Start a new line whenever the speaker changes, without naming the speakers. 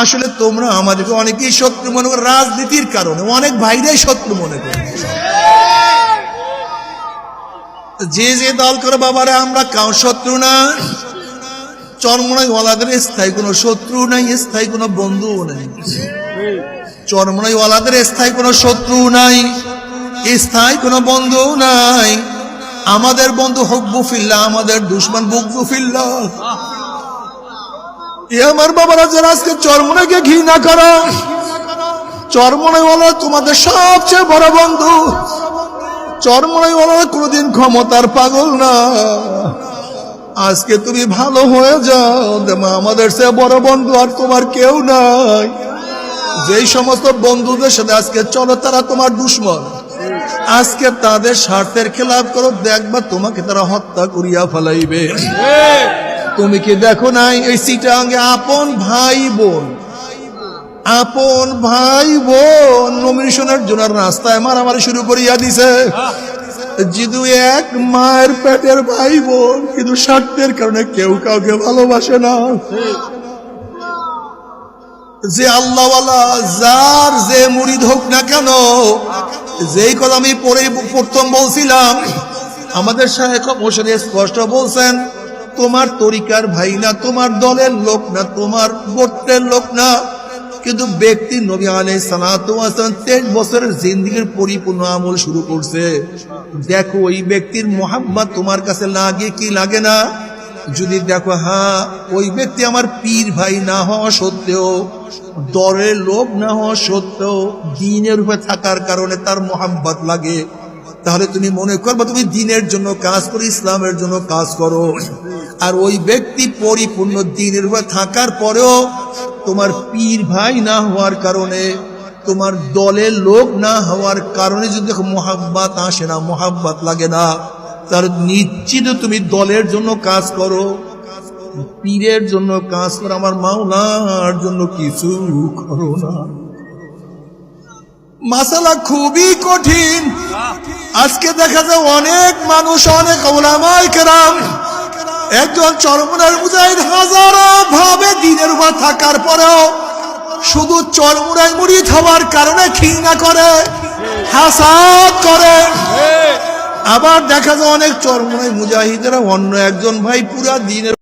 আসলে তোমরা আমাদেরকে অনেকেই শত্রু মনে করো, রাজনীতির কারণে অনেক ভাইরাই শত্রু মনে করে। যে যে দল করে বাবারে, আমরা কাউ শত্রু না। চরমনাই ওয়ালাদের স্থায়ী কোনো শত্রু নাই, স্থায়ী কোনো বন্ধুও নাই। চরমনাই ওয়ালাদের স্থায়ী কোনো শত্রু নাই, স্থায়ী কোনো বন্ধু নাই। আমাদের বন্ধু হব্বু ফিল্লাহ, আমাদের দুশ্মন বুগদু ফিল্লাহ। আমার বাবারা যারা আজকে চরমনাইকে ঘৃণা করো, চরমনাই ওয়ালা তোমাদের সবচেয়ে বড় বন্ধু। চরমনাই ওয়ালা কোনদিন ক্ষমতার পাগল না। আজকে তুমি ভালো হয়ে যাও, আমাদের সে বড় বন্ধু আর তোমার কেউ নাই। যেই সমস্ত বন্ধুদের সাথে আজকে চলো তারা তোমার দুশ্মন, আজকে তাদের স্বার্থের খেলাপ করো, দেখবা তোমাকে তারা হত্যা করিয়া ফেলাইবে। তুমি কি দেখো নাই এই চিটাঙ্গে আপন ভাই বোন, আপন ভাই বোন নমিনেশনের জন্য রাস্তায় মারামারি শুরু করিয়া দিছে। যেহেতু এক মায়ের পেটের ভাই বোন, কিন্তু স্বার্থের কারণে কেউ কাউকে ভালোবাসে না। যে আল্লাহওয়ালা যার যে মুরিদ হোক না কেন, যেই কথা আমি প্রথম বলছিলাম, আমাদের শায়েখ হোসেন স্পষ্ট বলছেন, তোমার তরিকার ভাই না, তোমার দলের লোক না, তোমার গোত্রের লোক না, কিন্তু ব্যক্তি নবী আলাইহিস সালাতু ওয়াস সালাম 23 বছরের জিন্দেগীর পরিপূর্ণ আমল শুরু করছে। দেখো ওই ব্যক্তির মোহাব্বত তোমার কাছে লাগে কি লাগে না। যদি দেখো হ্যাঁ ওই ব্যক্তি আমার পীর ভাই না হওয়া সত্ত্বেও, দলের লোক না হওয়া সত্ত্বেও, দ্বীনের উপরে থাকার কারণে তার মোহাব্বত লাগে, তাহলে তুমি মনে করবে তুমি দ্বীনের জন্য কাজ করো, ইসলামের জন্য কাজ করো। আর ওই ব্যক্তি পরিপূর্ণ দ্বীনের উপরে থাকার পরেও তোমার পীর ভাই না হওয়ার কারণে, তোমার দলের লোক না হওয়ার কারণে যদি দেখো মোহাব্বত আসে না, মোহাব্বত লাগে না, তার নিশ্চিত তুমি দলের জন্য কাজ করো, পীরের জন্য কাজ করো, আমার মাওলার জন্য কিছু করো না। মাসালা খুবই কঠিন। আজকে দেখা যায় অনেক মানুষ, অনেক উলামায়ে কেরাম, একজন চরমনাইয়ের মুজাহিদ হাজারো ভাবে দ্বীনের উপর থাকার পরেও শুধু চরমনাই মুরিদ হওয়ার কারণে ঘৃণা করে, হাসাদ করে। আবার দেখা যায় অনেক চরমনাই মুজাহিদেরা অন্য একজন ভাই পুরা দ্বীনের